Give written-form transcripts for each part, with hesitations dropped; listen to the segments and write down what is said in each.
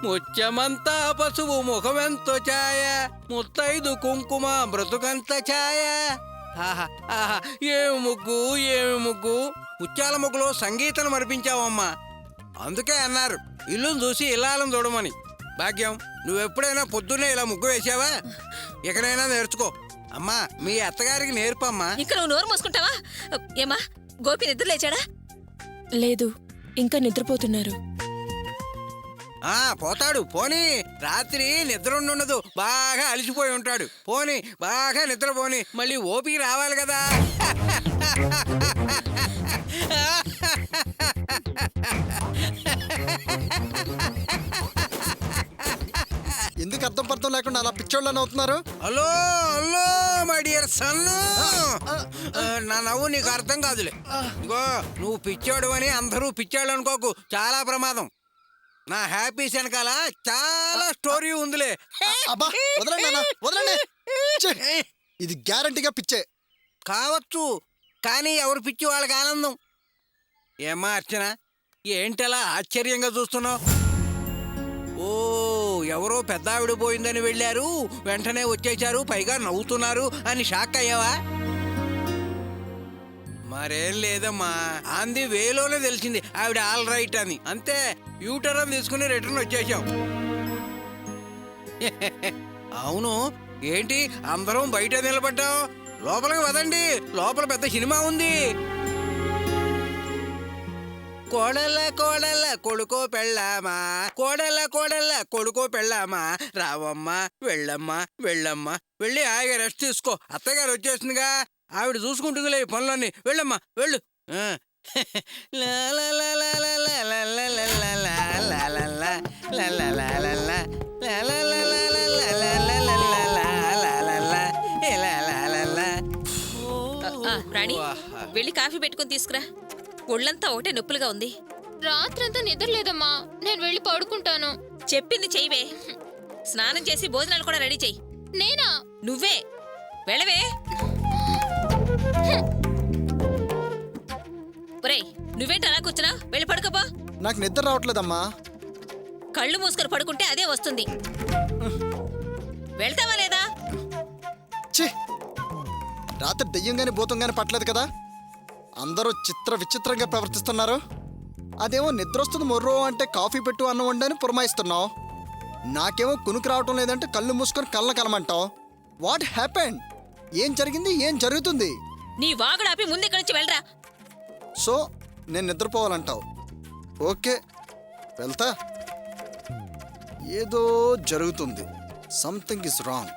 ముత్యమంతా పసుపు ముఖమెంతో ఛాయ, ముత్తైదు కుంకుమ బ్రతుకంత ఛాయ. ఆహా ఆహా, ఏమి ముగ్గు ఏమి ముగ్గు! ముత్యాల ముగ్గులో సంగీతం మరిపించావమ్మా. అందుకే అన్నారు ఇల్లును చూసి ఇల్లాలను చూడమని. భాగ్యం, నువ్వెప్పుడైనా పొద్దున్నే ఇలా ముగ్గు వేసావా? ఎక్కడైనా నేర్చుకో. అమ్మా, మీ అత్తగారికి నేర్పమ్మా. ఇక్కడ నువ్వు నోరు మూసుకుంటావా? ఏమా, గోపి నిద్ర లేచాడా? లేదు, ఇంకా నిద్రపోతున్నారు. పోతాడు. పోనీ, రాత్రి నిద్ర ఉండదు, బాగా అలిసిపోయి ఉంటాడు. పోనీ, బాగా నిద్రపోని, మళ్ళీ ఓపిక రావాలి కదా. ఎందుకు అర్థం పర్థం లేకుండా అలా పిచ్చోళ్ళని అవుతున్నారు? Hello hello my dear son, నా నవ్వు నీకు అర్థం కాదులే. ఇగో, నువ్వు పిచ్చాడు అని అందరూ పిచ్చాడు అనుకోకు, చాలా ప్రమాదం. నా హ్యాపీస్ వెనకాల చాలా స్టోరీ ఉందిలే. అబ్బా, వదలండి నాన్న, వదలండి. ఛే, ఇది గ్యారంటీగా పిచ్చే కావచ్చు, కానీ ఎవరు పిచ్చి వాళ్ళకి ఆనందం. ఏమ్మా అర్చన, ఏంటలా ఆశ్చర్యంగా చూస్తున్నావు? ఓ, ఎవరో పెద్దావిడ పోయిందని వెళ్ళారు, వెంటనే వచ్చేశారు, పైగా నవ్వుతున్నారు అని షాక్ అయ్యావా? మరేం లేదమ్మా, అంది వేలోనే తెలిసింది ఆవిడ ఆల్ రైట్ అని. అంతే, యూటర్న్ తీసుకుని రిటర్న్ వచ్చేసాం. అవును, ఏంటి అందరం బయట నిలబడ్డాం? లోపలికి వదండి, లోపల పెద్ద సినిమా ఉంది. కోడల కోడల కొడుకో పెళ్ళామా, కోడల కోడల కొడుకో పెళ్ళామా, రావమ్మా వెళ్ళమ్మా వెళ్ళమ్మా, వెళ్ళి హాయిగా రెస్ట్ తీసుకో. అత్తగారు వచ్చేసిందిగా, ఆవిడ చూసుకుంటుందిలే ఈ పనులన్నీ. వెళ్ళమ్మా వెళ్ళు. రాణి, వెళ్ళి కాఫీ పెట్టుకుని తీసుకురా. ఒళ్ళంతా ఒకటే నొప్పులుగా ఉంది. రాత్రంతా నిద్ర లేదమ్మా, నేను వెళ్ళి పడుకుంటాను. చెప్పింది చెయ్యవే. స్నానం చేసి భోజనాలు కూడా రెడీ చెయ్యి. నేనా? నువ్వే వెళ్ళవే. ఒరేయ్, నువ్వేంటి అలా కూర్చున్నా? వెళ్ళి పడుకోపో. నాకు నిద్ర రావట్లేదమ్మా. కళ్ళు మూసుకొని పడుకుంటే అదే వస్తుంది. వెళ్తావా లేదా? ఛీ, రాత్రి దెయ్యంగానే భూతంగానే పట్టలేదు కదా. అందరూ చిత్ర విచిత్రంగా ప్రవర్తిస్తున్నారు. అదేమో నిద్ర వస్తుంది మొర్రో అంటే కాఫీ పెట్టు అన్నం వండని పురమాయిస్తున్నావు. నాకేమో కునుకు రావటం లేదంటే కళ్ళు మూసుకొని కళ్ళ కలమంటావు. What happened? ఏం జరిగింది? ఏం జరుగుతుంది? నీ వాగుడాపి ముందు ఇక్కడి నుంచి వెళ్ళరా. సో నేను నిద్రపోవాలంటావు? ఓకే, వెళ్తా. ఏదో జరుగుతుంది. Something is wrong.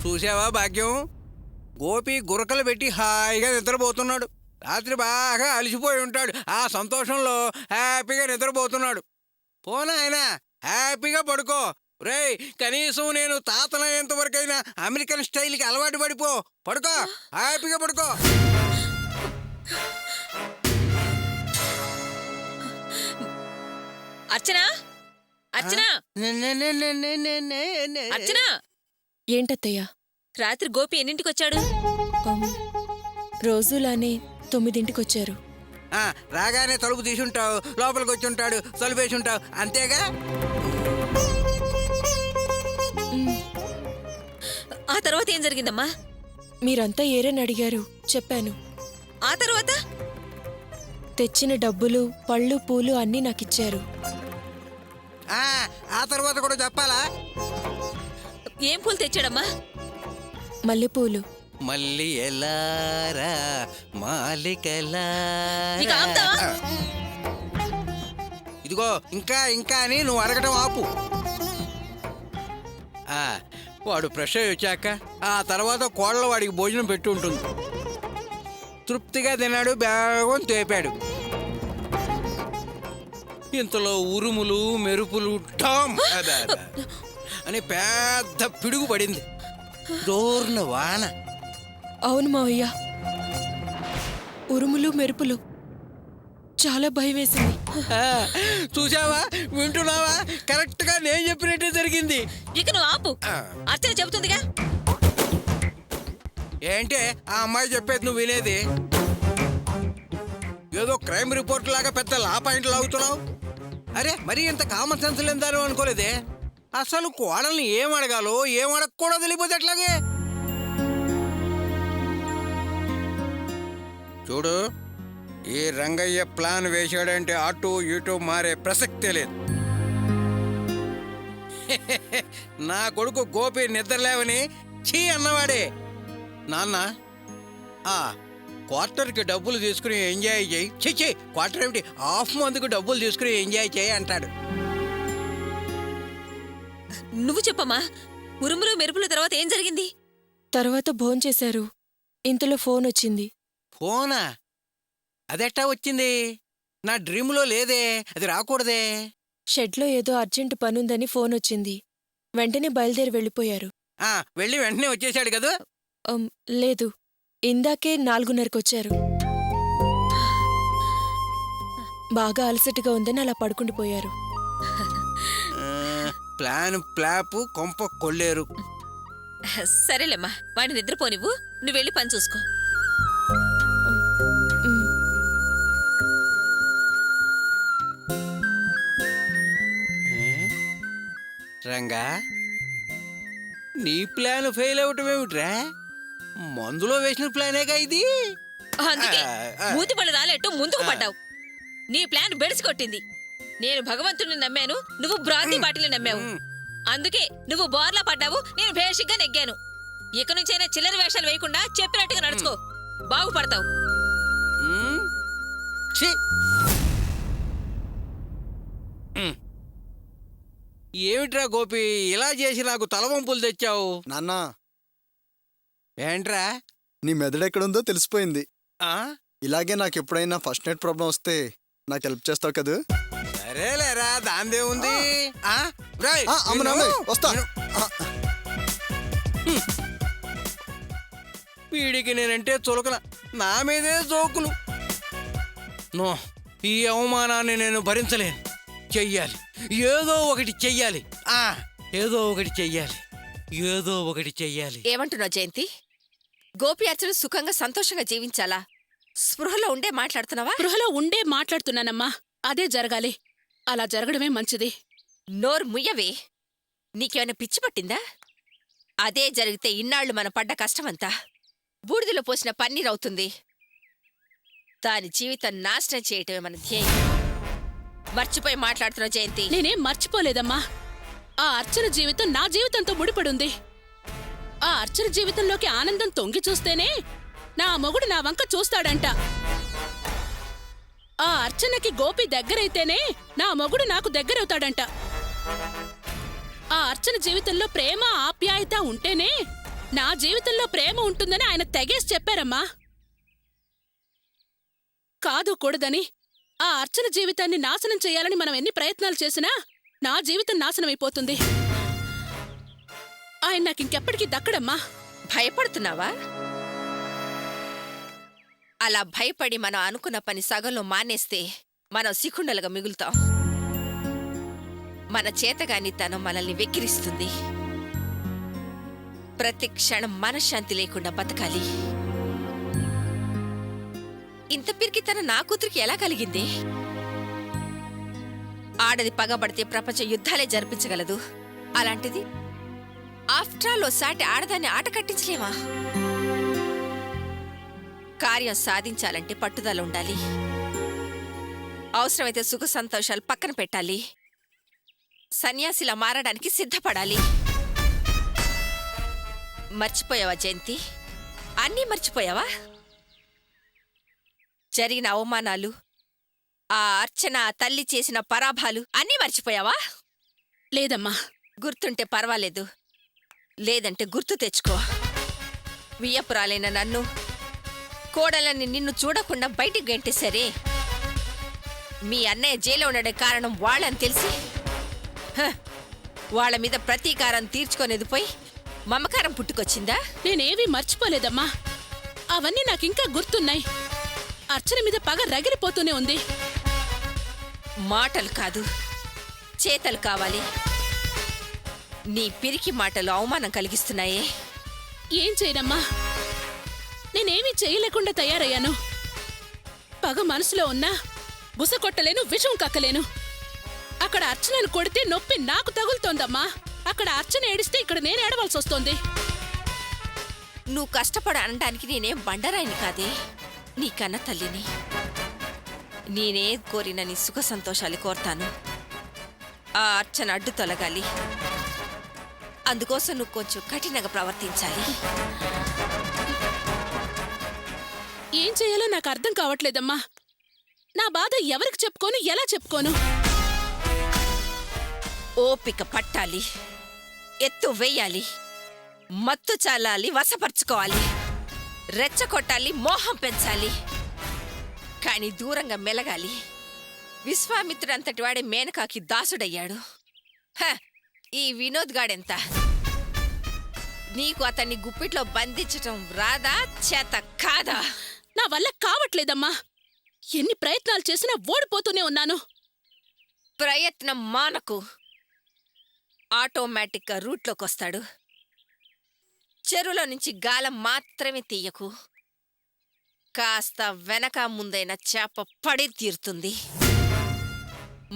చూసావా భాగ్యం, గోపి గురకలు పెట్టి హాయిగా నిద్రపోతున్నాడు. రాత్రి బాగా అలిసిపోయి ఉంటాడు, ఆ సంతోషంలో హ్యాపీగా నిద్రపోతున్నాడు. పోనా ఆయన, హ్యాపీగా పడుకో. రేయ్, కనీసం నేను తాతనయ్యేంత వరకైనా అమెరికన్ స్టైల్కి అలవాటు పడిపో. పడుకో, హ్యాపీగా పడుకో. అర్చన, అర్చన, అర్చన. ఏంటత్తయ్యా? రాత్రి గోపి ఎన్నింటికి వచ్చాడు? రోజులానే 9ంటికొచ్చారు. రాగానే తలుపు తీసుంటావు, లోపలికి వచ్చి ఉంటాడు, తలుపేసి ఉంటావు, అంతేగా? ఆ తర్వాత ఏం జరిగిందమ్మా? మీరంతా ఏరని అడిగారు, చెప్పాను. ఆ తర్వాత? తెచ్చిన డబ్బులు, పళ్ళు, పూలు అన్నీ నాకిచ్చారు. ఆ తర్వాత కూడా చెప్పాలా? ఏం పూలు తెచ్చాడమ్మా? మల్లెపూలు. మళ్ళీ ఎలారా మాలికలారా. ఇక ఆపుతావా? ఇదిగో, ఇంకా ఇంకా అని నువ్వు అడగటం ఆపు. వాడు ఫ్రెష్ అయ్యి వచ్చాక ఆ తర్వాత కోళ్ళ వాడికి భోజనం పెట్టి ఉంటుంది. తృప్తిగా తిన్నాడు, బేగం తేపాడు. ఇంతలో ఉరుములు మెరుపులు ఠామ్ అని పెద్ద పిడుగు పడింది. జోరున వాన. అవును మావయ్య, ఉరుములు మెరుపులు. చాలా భయం వేసింది. చూసావా, వింటున్నావా? కరెక్ట్ గా నేను చెప్పినట్టే జరిగింది. ఇక నువ్వు ఆపు. అర్చన చెబుతుందిగా. ఏంటే ఆ అమ్మాయి చెప్పేది నువ్వు వినేది? ఏదో క్రైమ్ రిపోర్ట్ లాగా పెద్ద లా పాయింట్లు అవుతున్నావు. అరే మరి ఇంత కామన్ సెన్స్ లేదారు అనుకోలేదే. అసలు కోడల్ని ఏం అడగాలో ఏం అడగకూడదో తెలియపోతే ఎట్లాగే. చూడు, ఈ రంగయ్య ప్లాన్ వేసాడంటే అటు ఇటు మారే ప్రసక్తే లేదు. నా కొడుకు గోపి నిద్రలేవని చీ అన్నవాడే. నాన్న, క్వార్టర్కి డబ్బులు తీసుకుని ఎంజాయ్ చేయి. చిచ్చి, క్వార్టర్ ఏమిటి, హాఫ్ మంత్కి డబ్బులు తీసుకుని ఎంజాయ్ చేయి అంటాడు. నువ్వు చెప్పమ్మా, ఉరుములు మెరుపుల తర్వాత ఏం జరిగింది? తర్వాత భోంచేశారు. ఇంతలో ఫోన్ వచ్చింది. ఫోనా? అదెట్టా వచ్చింది? నా డ్రీమ్లో లేదే, అది రాకూడదే. షెడ్లో ఏదో అర్జెంటు పనుందని ఫోన్ వచ్చింది. వెంటనే బయలుదేరి వెళ్ళిపోయారు. వెళ్ళి వెంటనే వచ్చేసాడు కదా? లేదు, ఇందాకే 4:30కొచ్చారు. బాగా అలసటగా ఉందని అలా పడుకుండిపోయారు. ప్లాన్ ప్లాపు కొంప కొల్లేరు. సరేలేమ్మా, వాడిని నిద్రపోనివ్వు. నువ్వు వెళ్ళి పని చూసుకో. ఉమ్, రంగా, నీ ప్లాన్ ఫెయిల్ అవటం ఏమిట్రా? మందులో వేసిన ప్లానేగా ఇది. అందుకే మూతి పళ్ళు రాలేట్టు ముందుకు పడ్డావు. నీ ప్లాన్ బెడిసి కొట్టింది. నేను భగవంతుడిని నమ్మాను, నువ్వు బ్రాంతి బాటిల్ని నమ్మావు. అందుకే నువ్వు బోర్లా పడ్డావు, నేను భేషిగ్గా నెగ్గాను. ఇక నుంచైనా చిల్లర వేషాలు వేయకుండా చెప్పినట్టుగా నడుచుకో, బాగుపడతావు. ఛీ! ఏమిట్రా గోపి, ఇలా చేసి నాకు తలవంపులు తెచ్చావు? నాన్న, ఏంట్రా? నీ మెదడెక్కడుందో తెలిసిపోయింది. ఆ? ఇలాగే నాకు ఎప్పుడైనా ఫస్ట్ నైట్ ప్రాబ్లం వస్తే నాకు హెల్ప్ చేస్తావు కదా? సరేలేరా, దాందే ఉంది. రేయ్, అమ్మ వస్తా. వీడికి నేనంటే చులకన, నా మీదే జోకులు. నో, ఈ అవమానాన్ని నేను భరించలేను. చెయ్యాలి, ఏదో ఒకటి చెయ్యాలి. ఏదో ఒకటి చెయ్యాలి, ఏదో ఒకటి చెయ్యాలి. ఏమంటున్నావు జయంతి? గోపి అర్చన సుఖంగా సంతోషంగా జీవించాలా? స్పృహలో ఉండే మాట్లాడుతున్నావా? స్పృహలో ఉండే మాట్లాడుతున్నానమ్మా. అదే జరగాలి. అలా జరగడమే మంచిది. నోరు ముయ్యవే. నీకేమైనా పిచ్చి పట్టిందా? అదే జరిగితే ఇన్నాళ్లు మన పడ్డ కష్టమంతా బూడిదలో పోసిన పన్నీరవుతుంది. దాని జీవితం నాశనం చేయటమే మన ధ్యేయం. మర్చిపోయి మాట్లాడుతున్నా జయంతి. నేనేం మర్చిపోలేదమ్మా. ఆ అర్చన జీవితం నా జీవితంతో ముడిపడుంది. ఆ అర్చన జీవితంలోకి ఆనందం తొంగి చూస్తేనే నా మొగుడు నా వంక చూస్తాడంట. ఆ అర్చనకి గోపి దగ్గరైతేనే నా మొగుడు నాకు దగ్గరవుతాడంట. ఆ అర్చన జీవితంలో ప్రేమ ఆప్యాయత ఉంటేనే నా జీవితంలో ప్రేమ ఉంటుందని ఆయన తెగేసి చెప్పారమ్మా. కాదు కూడదని ఆ అర్చన జీవితాన్ని నాశనం చేయాలని మనం ఎన్ని ప్రయత్నాలు చేసినా నా జీవితం నాశనమైపోతుంది. ఆయన నాకింకెప్పటికీ దక్కడమ్మా. భయపడుతున్నావా? అలా భయపడి మనం అనుకున్న పని సగంలో మానేస్తే మనం సికుండలుగా మిగులుతాం. మన చేతగాని తనం మనల్ని వెక్కిరిస్తుంది. ప్రతి క్షణం మనశ్శాంతి లేకుండా బతకాలి. ఇంత పిరికితనం నా కూతురికి ఎలా కలిగింది? ఆడది పగబడితే ప్రపంచ యుద్ధాలే జరిపించగలదు. అలాంటిది ఆఫ్టర్ ఆల్ ఓసాటి ఆడదాన్ని ఆట కట్టించలేమా? కార్యం సాధించాలంటే పట్టుదల ఉండాలి. అవసరమైతే సుఖ సంతోషాలు పక్కన పెట్టాలి. సన్యాసిలా మారడానికి సిద్ధపడాలి. మర్చిపోయావా జయంతి? అన్నీ మర్చిపోయావా? జరిగిన అవమానాలు, ఆ అర్చన తల్లి చేసిన పరాభాలు అన్నీ మర్చిపోయావా? లేదమ్మా. గుర్తుంటే పర్వాలేదు, లేదంటే గుర్తు తెచ్చుకో. వియ్యపురాలైన నన్ను, కోడలని నిన్ను చూడకుండా బయటికి గెంటేసరే. మీ అన్నయ్య జైల్లో ఉండడం కారణం వాళ్ళని తెలిసి వాళ్ళ మీద ప్రతీకారం తీర్చుకునేది పోయి మమకారం పుట్టుకొచ్చిందా? నేనేవీ మర్చిపోలేదమ్మా. అవన్నీ నాకింకా గుర్తున్నాయి. అర్చన మీద పగ రగిలిపోతూనే ఉంది. మాటలు కాదు, చేతలు కావాలి. నీ పిరికి మాటలు అవమానం కలిగిస్తున్నాయే. ఏం చేయనమ్మా, నేనేమీ చేయలేకుండా తయారయ్యాను. పగ మనసులో ఉన్నా బుస కొట్టలేను, విషం కక్కలేను. అక్కడ అర్చనను కొడితే నొప్పి నాకు తగులుతోందమ్మా. అక్కడ అర్చన ఏడిస్తే ఇక్కడ నేను ఏడవలసి వస్తోంది. నువ్వు కష్టపడ అనడానికి నేనేం బండరాయిని కాదే, నీ కన్న తల్లిని. నేనే కోరిన నీ సుఖ సంతోషాలు కోరతాను. ఆ అర్చన అడ్డు తొలగాలి. అందుకోసం నువ్వు కొంచెం కఠినంగా ప్రవర్తించాలి. ఏం చేయాలో నాకు అర్థం కావట్లేదమ్మా. నా బాధ ఎవరికి చెప్పుకోను, ఎలా చెప్పుకోను? ఓపిక పట్టాలి, ఎత్తు వెయ్యాలి, మత్తు చాలాలి, వశపరుచుకోవాలి, రెచ్చగొట్టాలి, మోహం పెంచాలి. కాని దూరంగా మెలగాలి. విశ్వామిత్రుడంతటి వాడే మేనకాకి దాసుడయ్యాడు. ఈ వినోద్ గాడెంత? నీకు అతన్ని గుప్పిట్లో బంధించటం రాదా, చేత కాదా? నా వల్ల కావట్లేదమ్మా. ఎన్ని ప్రయత్నాలు చేసినా ఓడిపోతూనే ఉన్నాను. ప్రయత్నం మానకు. ఆటోమేటిక్గా రూట్లోకి వస్తాడు. చెరువులో నుంచి గాలం మాత్రమే తీయకు. కాస్త వెనక ముందైన చేప పడి తీరుతుంది.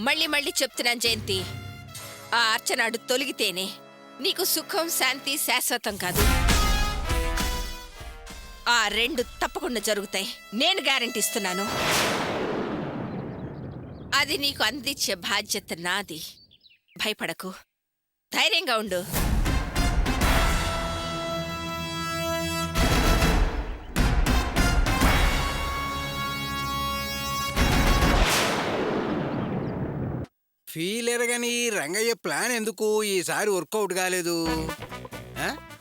మళ్ళీ మళ్ళీ చెప్తున్నాను జయంతి, ఆ అర్చన అడ్డు తొలగితేనే నీకు సుఖం, శాంతి శాశ్వతం కాదు. ఆ రెండు తప్పకుండా జరుగుతాయి. నేను గ్యారెంటీ ఇస్తున్నాను. అది నీకు అందించే బాధ్యత నాది. భయపడకు, ధైర్యంగా ఉండు. ఫీల్ ఎరగని రంగయ్య ప్లాన్ ఎందుకు ఈసారి వర్కౌట్ కాలేదు?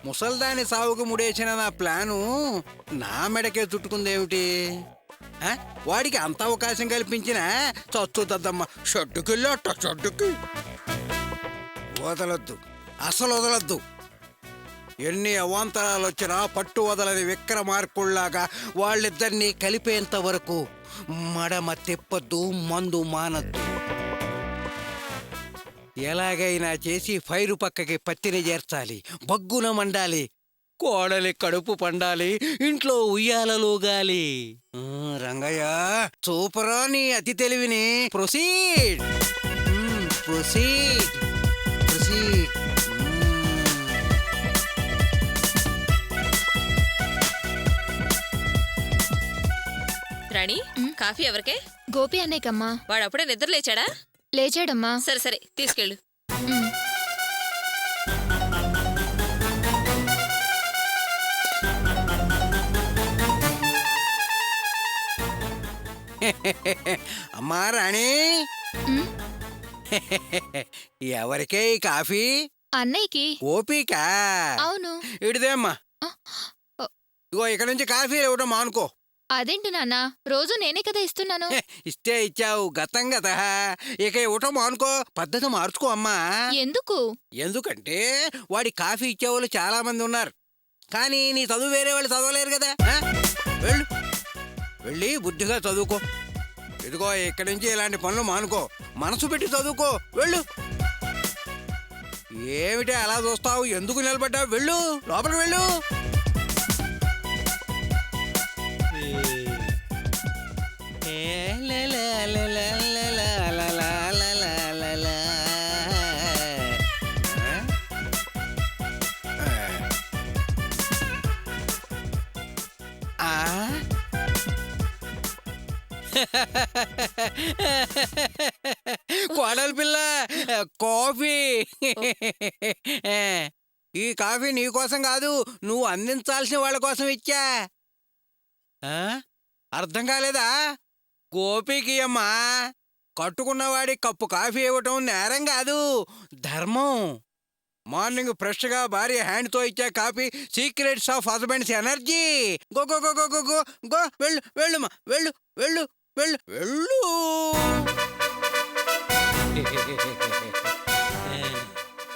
ముసల్దాని సావుకు ముడేసిన నా ప్లాను నా మెడకే చుట్టుకుందేమిటి? వాడికి అంత అవకాశం కల్పించిన చచ్చుతద్దమ్మ. షడ్డుకెళ్ళట, షడ్డుకి వదలొద్దు, అసలు వదలొద్దు. ఎన్ని అవాంతరాలు వచ్చినా పట్టు వదలని విక్రమార్కుల్లాగా వాళ్ళిద్దరినీ కలిపేంత వరకు మడమ తిప్పొద్దు, మందు మానద్దు. ఎలాగైనా చేసి ఫైరు పక్కకి పత్తిని చేర్చాలి, బగ్గున మండాలి, కోడలి కడుపు పండాలి, ఇంట్లో ఉయ్యాలలోగాలి. రంగయ్య, చూపరా నీ అతి తెలివిని. Proceed, proceed, proceed. Rani, coffee ఎవరికే? గోపి అన్నయ్యకమ్మా. వాడు అప్పుడే నిద్ర లేచాడా? లేచాడమ్మా. సరే సరే, తీసుకెళ్ళు. అమ్మా రాణి, ఎవరికే ఈ కాఫీ? అన్నయ్యకి. ఓపిక? అవును. ఇడిదేమ్మా. ఇగో ఇక్కడ నుంచి కాఫీ ఇవ్వడం మానుకో. అదేంటి నాన్న, రోజు నేనే కదా ఇస్తున్నాను. ఇస్తే ఇచ్చావు, గతం గత. ఇక ఇవ్వటం మానుకో, పద్ధతి మార్చుకో అమ్మా. ఎందుకు? ఎందుకంటే వాడి కాఫీ ఇచ్చేవాళ్ళు చాలా మంది ఉన్నారు, కానీ నీ చదువు వేరే వాళ్ళు చదవలేరు కదా. వెళ్ళు, వెళ్ళి బుద్ధిగా చదువుకో. ఇదిగో ఇక్కడి నుంచి ఇలాంటి పనులు మానుకో, మనసు పెట్టి చదువుకో. వెళ్ళు. ఏమిటి అలా చూస్తావు? ఎందుకు నిలబడ్డావు? వెళ్ళు, లోపలికి వెళ్ళు. కోడలి పిల్ల, కాఫీ. ఈ కాఫీ నీకోసం కాదు, నువ్వు అందించాల్సిన వాళ్ళ కోసం ఇచ్చా. అర్థం కాలేదా? గోపికి అమ్మా. కట్టుకున్నవాడి కప్పు కాఫీ ఇవ్వటం నేరం కాదు, ధర్మం. మార్నింగ్ ఫ్రెష్ గా భార్య హ్యాండ్ తో ఇచ్చే coffee secrets of husbands energy. Go go go go go go go. వెళ్ళు, వెళ్ళుమా, వెళ్ళు, వెళ్ళు, వెళ్ళు, వెళ్ళు.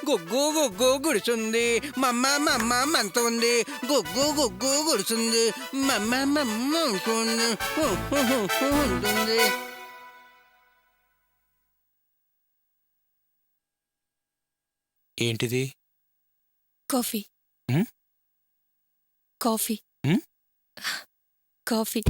గుగ్గు గుగ్గు గుడుచుంది, మమ్మ మమ్మ మంతుంది. గుగ్గు గుగ్గు గుడుచుంది, మమ్మ మమ్మ ఉంటుంది. ఏంటిది? కాఫీ హ్మ్? కాఫీ హ్మ్? కాఫీ